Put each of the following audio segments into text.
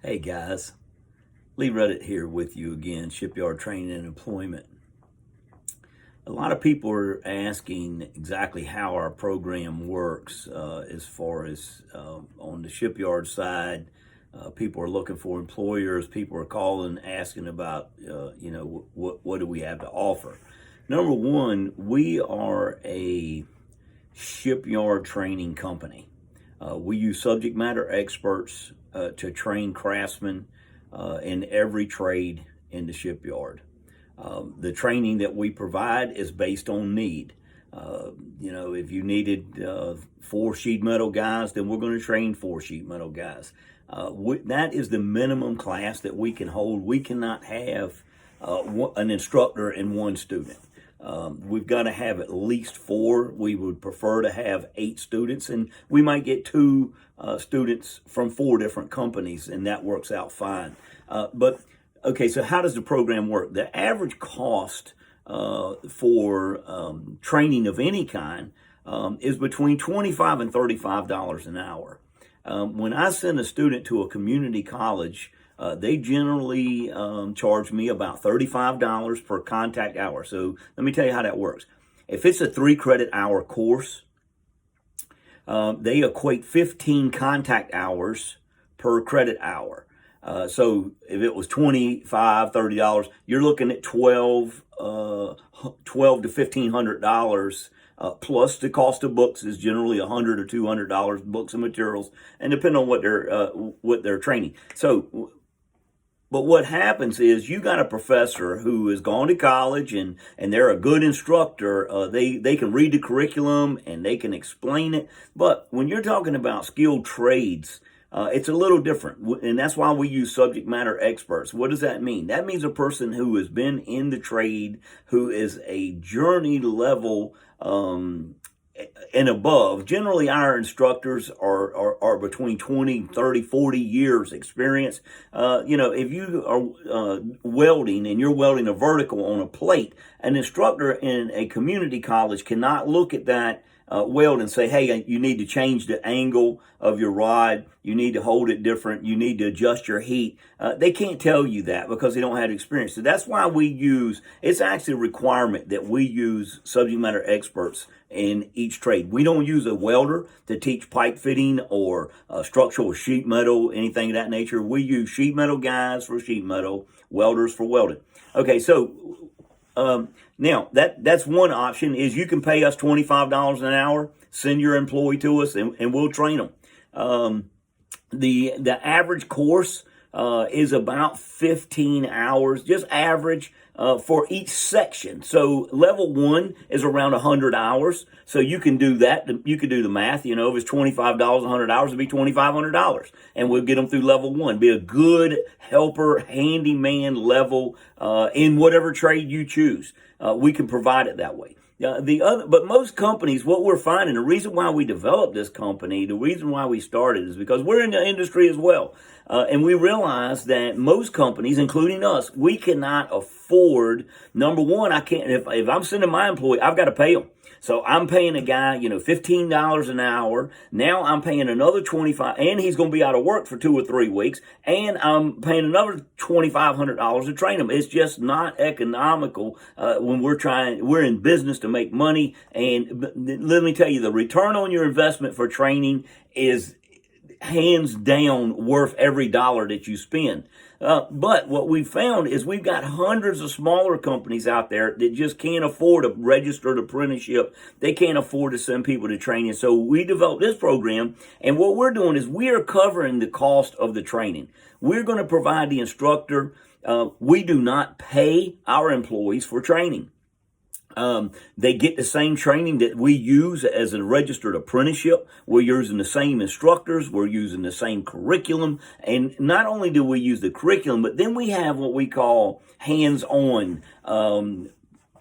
Hey guys, Lee Ruddit here with you again, Shipyard Training and Employment. A lot of people are asking exactly how our program works as far as on the shipyard side. People are looking for employers. People are calling, asking about, what do we have to offer? Number one, we are a shipyard training company. We use subject matter experts to train craftsmen in every trade in the shipyard. The training that we provide is based on need. If you needed 4 sheet metal guys, then we're going to train 4 sheet metal guys. That is the minimum class that we can hold. We cannot have an instructor and 1 student. We've got to have at least 4. We would prefer to have 8 students, and we might get 2 students from 4 different companies, and that works out fine. Okay, so how does the program work? The average cost for training of any kind is between $25 and $35 an hour. When I send a student to a community college, they generally charge me about $35 per contact hour. So let me tell you how that works. If it's a 3-credit hour course, they equate 15 contact hours per credit hour. So if it was $25, $30, you're looking at $12 to $1,500. Plus the cost of books is generally $100 or $200 books and materials, and depending on what they're training. But what happens is you got a professor who has gone to college and they're a good instructor. They can read the curriculum and they can explain it. But when you're talking about skilled trades, it's a little different, and that's why we use subject matter experts. What does that mean? That means a person who has been in the trade, who is a journey level and above. Generally, our instructors are between 20, 30, 40 years experience. If you are welding and you're welding a vertical on a plate, an instructor in a community college cannot look at that weld and say, hey, you need to change the angle of your rod. You need to hold it different. You need to adjust your heat. They can't tell you that because they don't have experience. So that's why it's actually a requirement that we use subject matter experts in each trade. We don't use a welder to teach pipe fitting or structural sheet metal, anything of that nature. We use sheet metal guys for sheet metal, welders for welding. Okay, so now that's one option is you can pay us $25 an hour, send your employee to us, and we'll train them. The average course is about 15 hours, just average for each section. So level 1 is around 100 hours. So you can do that. You can do the math. If it's $25, 100 hours, it'd be $2,500. And we'll get them through level 1. Be a good helper, handyman level in whatever trade you choose. We can provide it that way. But most companies, what we're finding, the reason why we developed this company, the reason why we started is because we're in the industry as well. And we realize that most companies, including us, we cannot afford, number one, if I'm sending my employee, I've got to pay them. So I'm paying a guy, $15 an hour. Now I'm paying another $25, and he's going to be out of work for 2 or 3 weeks. And I'm paying another $2,500 to train him. It's just not economical when we're in business to make money. And let me tell you, the return on your investment for training is hands down worth every dollar that you spend. But what we found is we've got hundreds of smaller companies out there that just can't afford a registered apprenticeship. They can't afford to send people to training. So we developed this program, and what we're doing is we are covering the cost of the training. We're going to provide the instructor. We do not pay our employees for training. They get the same training that we use as a registered apprenticeship. We're using the same instructors. We're using the same curriculum. And not only do we use the curriculum, but then we have what we call hands-on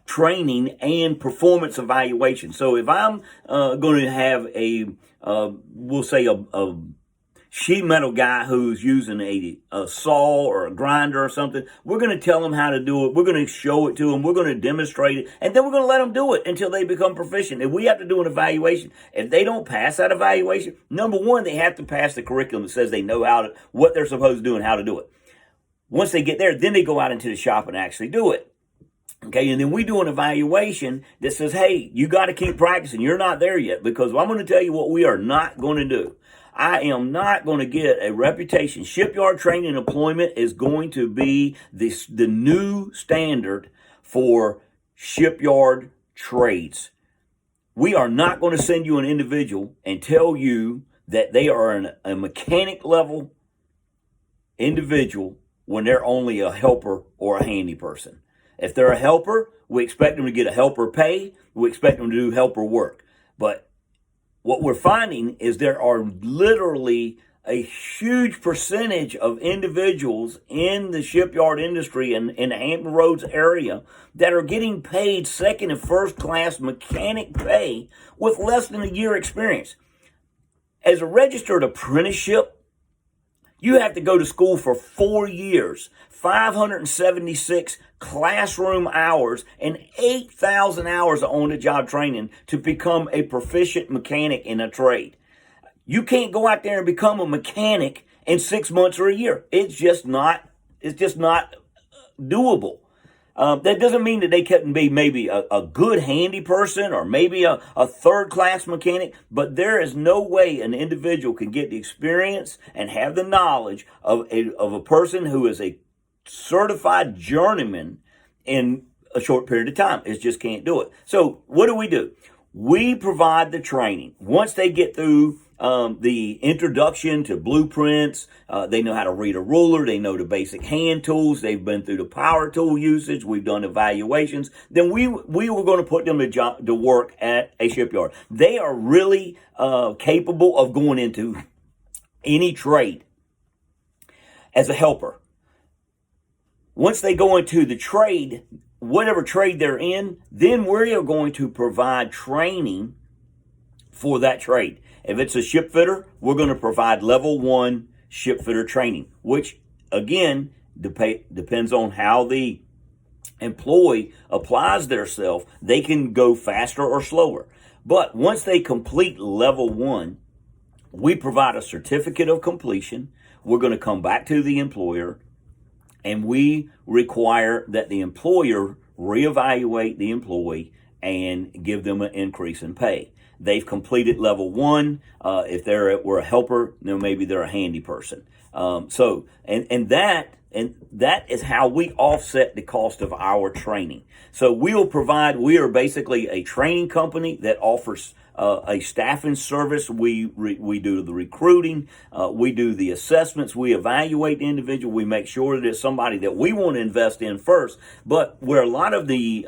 training and performance evaluation. So if I'm going to have we'll say a sheet metal guy who's using a saw or a grinder or something, we're going to tell them how to do it. We're going to show it to them. We're going to demonstrate it. And then we're going to let them do it until they become proficient. If we have to do an evaluation, if they don't pass that evaluation, number one, they have to pass the curriculum that says they know what they're supposed to do and how to do it. Once they get there, then they go out into the shop and actually do it. Okay, and then we do an evaluation that says, hey, you got to keep practicing. You're not there yet, because I'm going to tell you what we are not going to do. I am not going to get a reputation. Shipyard training and employment is going to be the new standard for shipyard trades. We are not going to send you an individual and tell you that they are a mechanic level individual when they're only a helper or a handy person. If they're a helper, we expect them to get a helper pay. We expect them to do helper work. But what we're finding is there are literally a huge percentage of individuals in the shipyard industry and in the Hampton Roads area that are getting paid second and first class mechanic pay with less than a year experience. As a registered apprenticeship, you have to go to school for 4 years, 576 classroom hours, and 8,000 hours of on-the-job training to become a proficient mechanic in a trade. You can't go out there and become a mechanic in 6 months or a year. It's just not doable. That doesn't mean that they couldn't be maybe a good handy person or maybe a third-class mechanic, but there is no way an individual can get the experience and have the knowledge of a person who is a certified journeyman in a short period of time. It just can't do it. So what do? We provide the training. Once they get through the introduction to blueprints, they know how to read a ruler, they know the basic hand tools, they've been through the power tool usage, we've done evaluations, then we were going to put them to work at a shipyard. They are really capable of going into any trade as a helper. Once they go into the trade, whatever trade they're in, then we are going to provide training for that trade. If it's a ship fitter, we're going to provide level 1 ship fitter training, which again depends on how the employee applies theirself. They can go faster or slower. But once they complete level 1, we provide a certificate of completion. We're going to come back to the employer, and we require that the employer reevaluate the employee and give them an increase in pay. They've completed level 1. If were a helper, then maybe they're a handy person. That is how we offset the cost of our training. So we are basically a training company that offers a staffing service. We do the recruiting, we do the assessments, we evaluate the individual, we make sure that it's somebody that we want to invest in first. But where a lot of the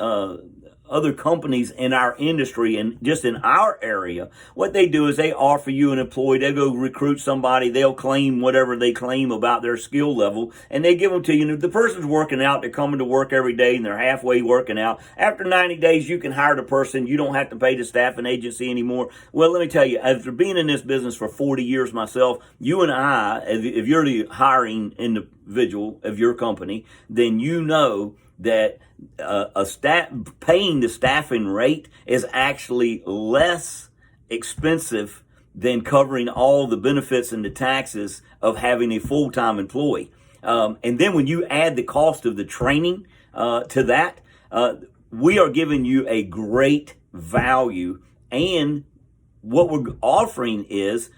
other companies in our industry and just in our area, what they do is they offer you an employee, they go recruit somebody, they'll claim whatever they claim about their skill level, and they give them to you. And if the person's working out, they're coming to work every day and they're halfway working out, after 90 days, you can hire the person. You don't have to pay the staffing agency anymore. Well, let me tell you, after being in this business for 40 years myself, you and I, if you're the hiring individual of your company, then you know that paying the staffing rate is actually less expensive than covering all the benefits and the taxes of having a full-time employee. And then when you add the cost of the training to that, we are giving you a great value. And what we're offering is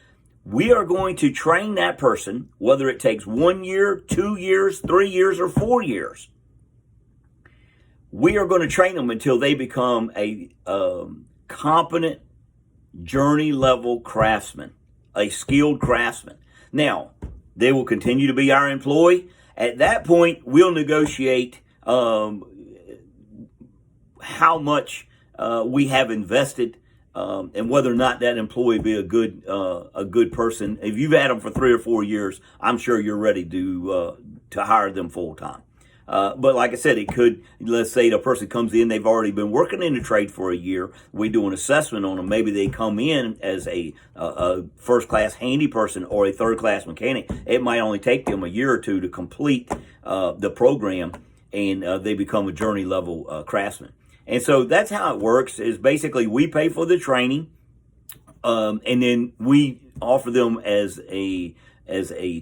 we are going to train that person, whether it takes 1 year, 2 years, 3 years, or 4 years. We are going to train them until they become a competent journey level craftsman, a skilled craftsman. Now, they will continue to be our employee. At that point, we'll negotiate how much we have invested and whether or not that employee be a good person. If you've had them for 3 or 4 years, I'm sure you're ready to hire them full time. But like I said, it could, let's say the person comes in, they've already been working in the trade for a year. We do an assessment on them. Maybe they come in as a first-class handy person or a third-class mechanic. It might only take them a year or two to complete the program, and they become a journey-level craftsman. And so that's how it works, is basically we pay for the training, and then we offer them as a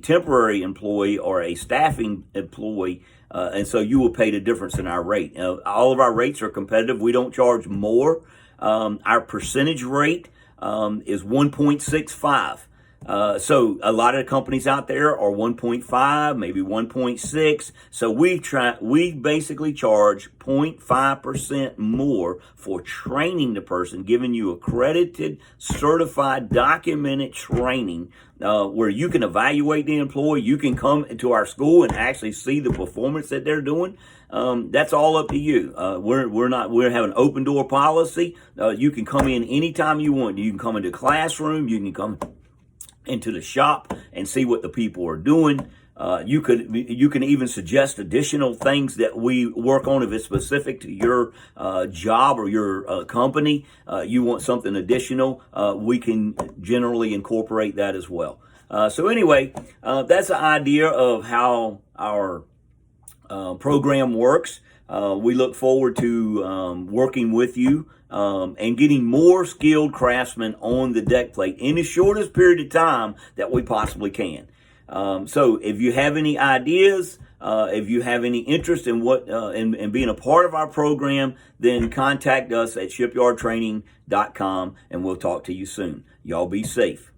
temporary employee or a staffing employee, and so you will pay the difference in our rate. All of our rates are competitive. We don't charge more. Our percentage rate is 1.65. So a lot of the companies out there are 1.5, maybe 1.6. So we basically charge 0.5% more for training the person, giving you accredited, certified, documented training, where you can evaluate the employee. You can come into our school and actually see the performance that they're doing. That's all up to you. We have an open door policy. You can come in anytime you want. You can come into the classroom. You can come into the shop and see what the people are doing. You can even suggest additional things that we work on if it's specific to your job or your company. You want something additional, we can generally incorporate that as well. So anyway, that's the idea of how our program works. We look forward to working with you and getting more skilled craftsmen on the deck plate in the shortest period of time that we possibly can. So if you have any ideas, if you have any interest in in being a part of our program, then contact us at shipyardtraining.com, and we'll talk to you soon. Y'all be safe.